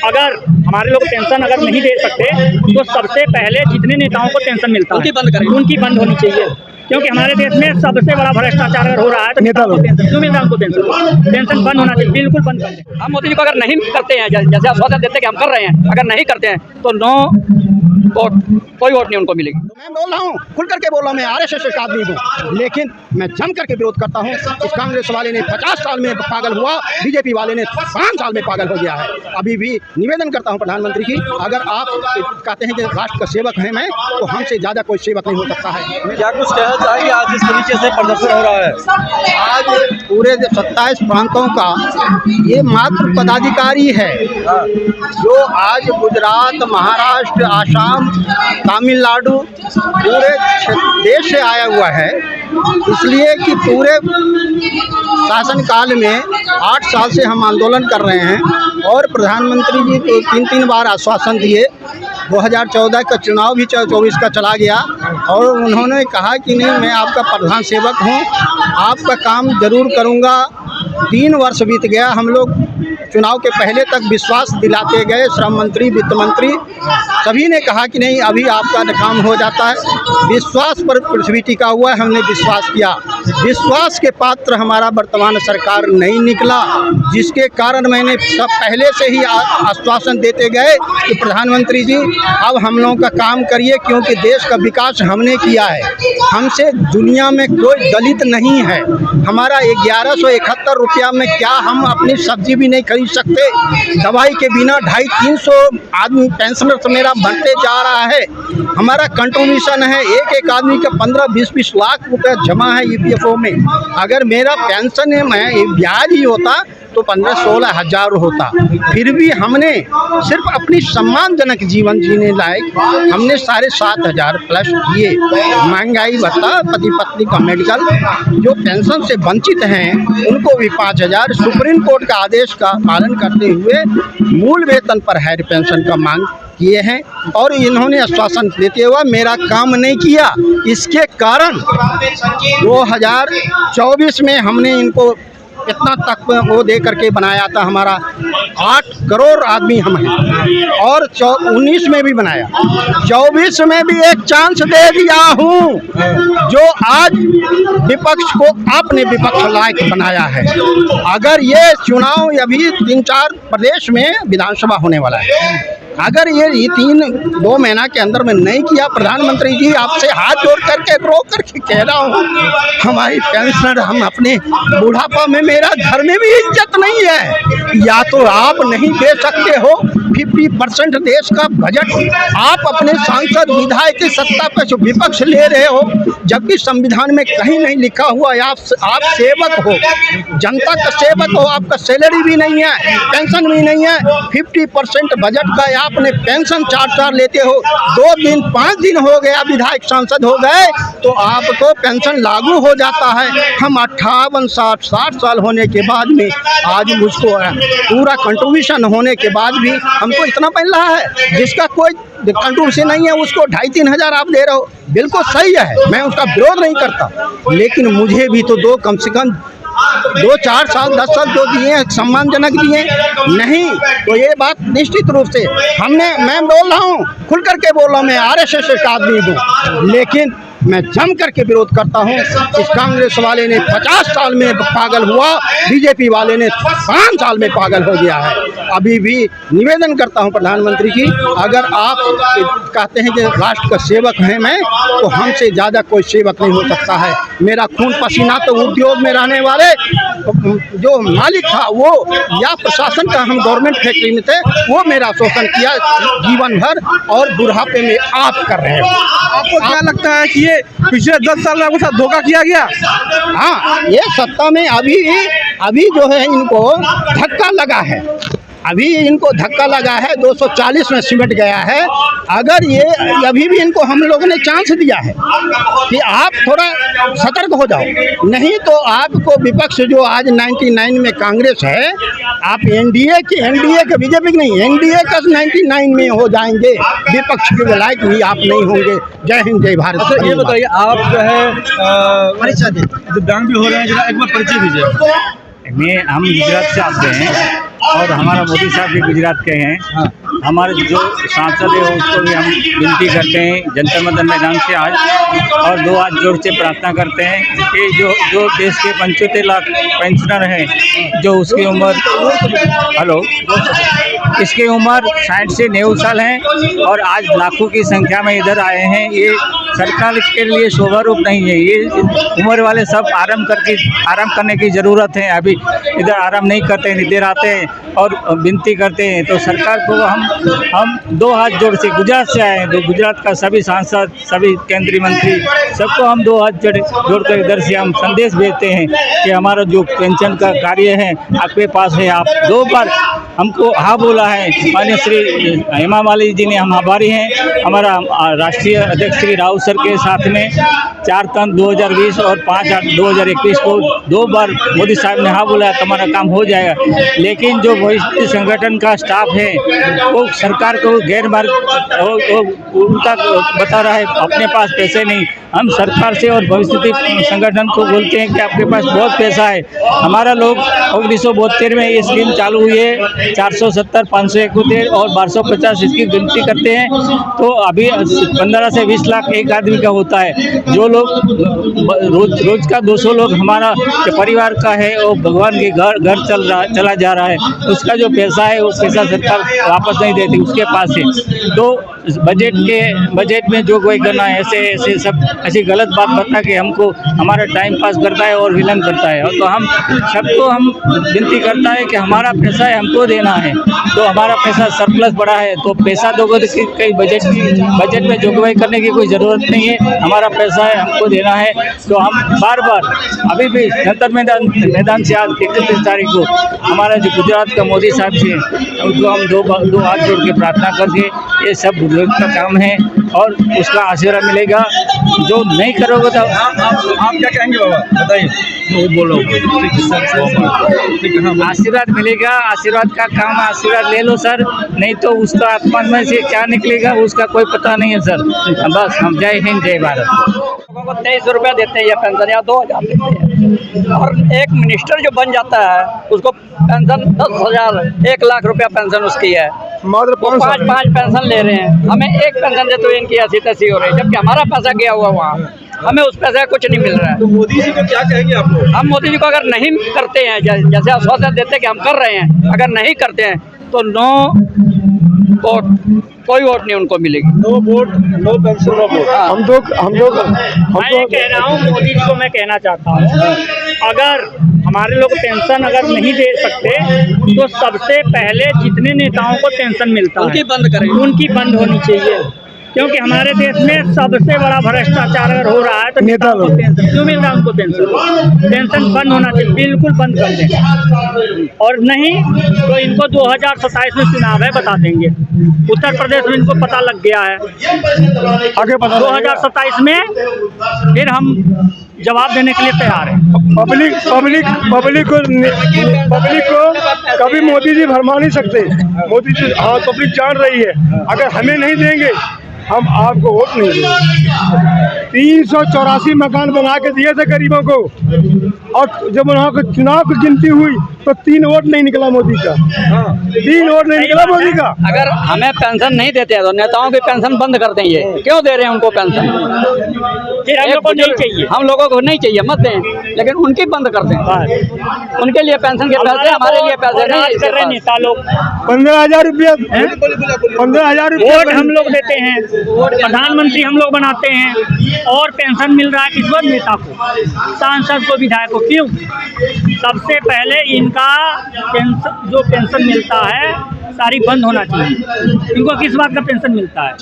अगर हमारे लोग पेंशन अगर नहीं दे सकते तो सबसे पहले जितने नेताओं को पेंशन मिलता है उनकी बंद होनी चाहिए, क्योंकि हमारे देश में सबसे बड़ा भ्रष्टाचार अगर हो रहा है तो नेता को पेंशन क्यों मिल रहा है, उनको पेंशन बंद होना चाहिए, बिल्कुल बंद कर दें। हम मोदी जी को अगर नहीं करते हैं, जैसे आप वादा देते कि हम कर रहे हैं, अगर नहीं करते हैं तो नो वोट, कोई वोट नहीं उनको मिलेगी। मैं बोल रहा हूँ, खुल करके बोल रहा हूँ, मैं आरएसएस का आदमी हूँ, लेकिन मैं जम करके विरोध करता हूँ। इस कांग्रेस वाले ने 50 साल में पागल हुआ, बीजेपी वाले ने 5 साल में पागल हो गया है। अभी भी निवेदन करता हूँ प्रधानमंत्री की, अगर आप कहते हैं कि राष्ट्र का सेवक है मैं, तो हमसे ज़्यादा कोई सेवक नहीं हो सकता है। क्या कुछ कहना चाहिए आज जिस तरीके से प्रदर्शन हो रहा है? आज पूरे 27 प्रांतों का ये मात्र पदाधिकारी है जो आज गुजरात, महाराष्ट्र, आसाम, तमिलनाडु पूरे देश से आया हुआ है, इसलिए कि पूरे शासनकाल में 8 साल से हम आंदोलन कर रहे हैं और प्रधानमंत्री जी को 3 बार आश्वासन दिए। 2014 का चुनाव भी 24 का चला गया और उन्होंने कहा कि नहीं, मैं आपका प्रधान सेवक हूं, आपका काम ज़रूर करूंगा। 3 वर्ष बीत गया, हम लोग चुनाव के पहले तक विश्वास दिलाते गए, श्रम मंत्री, वित्त मंत्री सभी ने कहा कि नहीं अभी आपका काम हो जाता है। विश्वास पर पृथ्वी टिका हुआ है, हमने विश्वास किया। विश्वास के पात्र हमारा वर्तमान सरकार नहीं निकला, जिसके कारण मैंने सब पहले से ही आश्वासन देते गए कि प्रधानमंत्री जी अब हम लोगों का काम करिए, क्योंकि देश का विकास हमने किया है। हमसे दुनिया में कोई दलित नहीं है। हमारा 1171 रुपया में क्या हम अपनी सब्जी भी नहीं खरीद सकते। दवाई के बिना 250-300 आदमी पेंशनर से मेरा बढ़ते जा रहा है। हमारा कंट्रीब्यूशन है, एक आदमी का 15-20 लाख रुपए जमा है ईपीएफओ में। अगर मेरा पेंशन में ब्याज ही होता तो 15-16 हज़ार होता। फिर भी हमने सिर्फ अपनी सम्मानजनक जीवन जीने लायक हमने 7,500 प्लस दिए। महंगाई भत्ता, पति पत्नी का मेडिकल, जो पेंशन से वंचित हैं उनको भी 5,000, सुप्रीम कोर्ट का आदेश का पालन करते हुए मूल वेतन पर हायर पेंशन का मांग किए हैं और इन्होंने आश्वासन देते हुए मेरा काम नहीं किया। इसके कारण 2024 में हमने इनको इतना तक वो दे करके बनाया था। हमारा 8 करोड़ आदमी हम हैं और 19 में भी बनाया, 24 में भी एक चांस दे दिया हूँ, जो आज विपक्ष को आपने विपक्ष लायक बनाया है। अगर ये चुनाव अभी 3-4 प्रदेश में विधानसभा होने वाला है, अगर ये 2 महीना के अंदर में नहीं किया, प्रधानमंत्री जी आपसे हाथ जोड़ करके रो करके कह रहा हूँ, हमारी पेंशन, हम अपने बुढ़ापा में, मेरा घर में भी इज्जत नहीं है। या तो आप नहीं दे सकते हो 50% देश का बजट, आप अपने सांसद विधायक की सत्ता पर विपक्ष ले रहे हो, जबकि संविधान में कहीं नहीं लिखा हुआ है आप सेवक हो, जनता का सेवक हो। आपका सैलरी भी नहीं है, पेंशन भी नहीं है, 50% बजट का आपने पेंशन 4 लेते हो। 2 दिन 5 दिन हो गया विधायक सांसद हो गए तो आपको पेंशन लागू हो जाता है। हम 58-60 साल होने के बाद में आज मुझको पूरा कंट्रीब्यूशन होने के बाद भी हमको इतना मिल रहा है, जिसका कोई कंट्रीब्यूशन नहीं है उसको 2,500-3 हज़ार आप दे रहे हो। बिल्कुल सही है, मैं उसका विरोध नहीं करता, लेकिन मुझे भी तो कम से कम 2-4 साल 10 साल जो दिए सम्मानजनक दिए नहीं, तो ये बात निश्चित रूप से मैं बोल रहा हूँ, खुल करके बोल रहा हूँ, मैं आरएसएस का आदमी हूँ, लेकिन मैं जम करके विरोध करता हूँ। इस कांग्रेस वाले ने 50 साल में पागल हुआ, बीजेपी वाले ने 5 साल में पागल हो गया है। अभी भी निवेदन करता हूँ प्रधानमंत्री जी, अगर आप कहते हैं कि राष्ट्र का सेवक है मैं, तो हमसे ज़्यादा कोई सेवक नहीं हो सकता है। मेरा खून पसीना तो उद्योग में रहने वाले जो मालिक था वो, या प्रशासन का, हम गवर्नमेंट फैक्ट्री में थे, वो मेरा शोषण किया जीवन भर और बुढ़ापे में आप कर रहे हो। आपको क्या लगता है कि ये पिछले 10 साल में आपके साथ धोखा किया गया? हाँ, ये सत्ता में अभी जो है इनको धक्का लगा है, अभी इनको धक्का लगा है, 240 में सिमट गया है। अगर ये अभी भी इनको हम लोगों ने चांस दिया है कि आप थोड़ा सतर्क हो जाओ, नहीं तो आपको विपक्ष जो आज 99 में कांग्रेस है, आप एनडीए का बीजेपी की नहीं, एनडीए का 99 में हो जाएंगे, विपक्ष के लायक भी आप नहीं होंगे। जय हिंद, जय भारत। अच्छा, ये बताइए, आप जो है दिव्यांग भी हो रहे हैं, जरा एक बार परिचय दीजिए। हम गुजरात से आते हैं और हमारा मोदी साहब भी गुजरात के हैं। हमारे जो सांसद है उसको भी हम विनती करते हैं जंतर मंतर मैदान से आज, और 2 हाथ जोड़ से प्रार्थना करते हैं कि जो देश के 75 लाख पेंशनर हैं, जो उसकी उम्र इसकी उम्र 60 से 90 साल है और आज लाखों की संख्या में इधर आए हैं, ये सरकार के लिए शोभा रूप नहीं है। ये उम्र वाले सब आराम करने की ज़रूरत है। अभी इधर आराम नहीं करते हैं, इधर आते हैं और विनती करते हैं। तो सरकार को हम 2 हाथ जोड़ से, गुजरात से आए हैं तो गुजरात का सभी सांसद, सभी केंद्रीय मंत्री, सबको हम 2 हाथ जोड़कर इधर से हम संदेश भेजते हैं कि हमारा जो पेंशन का कार्य है आपके पास है। आप 2 बार हमको हाँ बोला है माननीय श्री हेमा मालिनी जी ने, हम आभारी हैं। हमारा राष्ट्रीय अध्यक्ष श्री राहुल सर के साथ में 4 तन 2020 और 5/8/2021 को 2 बार मोदी साहब ने हाँ बोला तुम्हारा काम हो जाएगा। लेकिन जो भविष्य संगठन का स्टाफ है वो सरकार को गैर मार्ग उनका बता रहा है, अपने पास पैसे नहीं। हम सरकार से और भविष्य संगठन को बोलते हैं कि आपके पास बहुत पैसा है। हमारा लोग 1972 में ये स्कीम चालू हुई है, 470, 571 और 1250 इसकी गिनती करते हैं तो अभी 15 से 20 लाख एक आदमी का होता है। जो लोग रोज का 200 लोग हमारा परिवार का है वो भगवान के घर चला जा रहा है। उसका जो पैसा है वो पैसा सरकार वापस नहीं देती, उसके पास है। तो बजट में जो कोई करना है ऐसे सब ऐसी गलत बात बता के हमको हमारा टाइम पास करता है और विलन करता है। तो हम सबको हम विनती करता है कि हमारा पैसा है हमको देना है। तो हमारा पैसा सरप्लस बड़ा है तो पैसा दोगे तो कई बजट में जोगवाई करने की कोई ज़रूरत नहीं है। हमारा पैसा है हमको देना है। तो हम बार अभी भी जंतर मैदान से आज 31 तारीख को हमारा जो गुजरात का मोदी साहब से उनको हम 2 हाथ जोड़ के प्रार्थना करके ये सब बुजुर्ग का काम है और उसका आशीर्वाद मिलेगा। जो नहीं करोगे तो आप क्या कहेंगे बाबा, बताइए। बोलो। आशीर्वाद मिलेगा, आशीर्वाद का काम, आशीर्वाद ले लो सर, नहीं तो उसका आत्मा में से क्या निकलेगा उसका कोई पता नहीं है सर। बस हम जय हिंद जय भारत। लोगों को 2300 रुपया देते हैं या पेंशन या 2000 देते हैं, और एक मिनिस्टर जो बन जाता है उसको पेंशन 10,000 1 लाख रुपया पेंशन उसकी है। मात्र 5 पेंशन ले रहे हैं, हमें एक पेंशन देते हुए इनकी ऐसी तैसी हो रही है, जबकि हमारा पैसा गया हुआ वहाँ, हमें उस पैसे का कुछ नहीं मिल रहा है। तो मोदी जी को क्या कहेंगे आप लोग? हम मोदी जी को अगर नहीं करते हैं, जैसे आश्वासन देते हैं कि हम कर रहे हैं, अगर नहीं करते हैं तो नो वोट, कोई वोट नहीं उनको मिलेगी। No vote, no pension, no vote. हम लोग मैं ये कह रहा हूँ, मोदी जी को मैं कहना चाहता हूँ, अगर हमारे लोग पेंशन अगर नहीं दे सकते तो सबसे पहले जितने नेताओं को पेंशन मिलता है उनकी बंद होनी चाहिए। क्योंकि हमारे देश में सबसे बड़ा भ्रष्टाचार अगर हो रहा है तो नेता को पेंशन क्यों मिल रहा है? उनको पेंशन बंद होना चाहिए, बिल्कुल बंद कर दें। और नहीं तो इनको 2027 में चुनाव है, बता देंगे। उत्तर प्रदेश में इनको पता लग गया है, आगे 2027 में फिर हम जवाब देने के लिए तैयार है। पब्लिक को कभी मोदी जी भरमा नहीं सकते। मोदी जी हाँ पब्लिक जान रही है, अगर हमें नहीं देंगे हम आपको वोट नहीं देंगे। 384 मकान बना के दिए थे गरीबों को, और जब वहाँ को चुनाव की गिनती हुई तो 3 वोट नहीं निकला मोदी का। 3 वोट नहीं निकला मोदी का। अगर हमें पेंशन नहीं देते हैं तो नेताओं की पेंशन बंद कर देंगे। क्यों दे रहे हैं उनको पेंशन? फिर हम लोगों को नहीं चाहिए, हम लोगों को नहीं चाहिए, मत दें, लेकिन उनकी बंद कर दें। उनके लिए पेंशन के पैसे, हमारे लिए पैसे नहीं कर रहे नेता लोग। 15,000 रुपया, 15,000 रुपया वोट हम लोग देते हैं, प्रधानमंत्री हम लोग बनाते हैं, और पेंशन मिल रहा है किस वक्त? नेता को, सांसद को, विधायक को। क्यों? सबसे पहले इनका जो पेंशन मिलता है सारी बंद होना चाहिए। इनको किस बात का पेंशन मिलता है?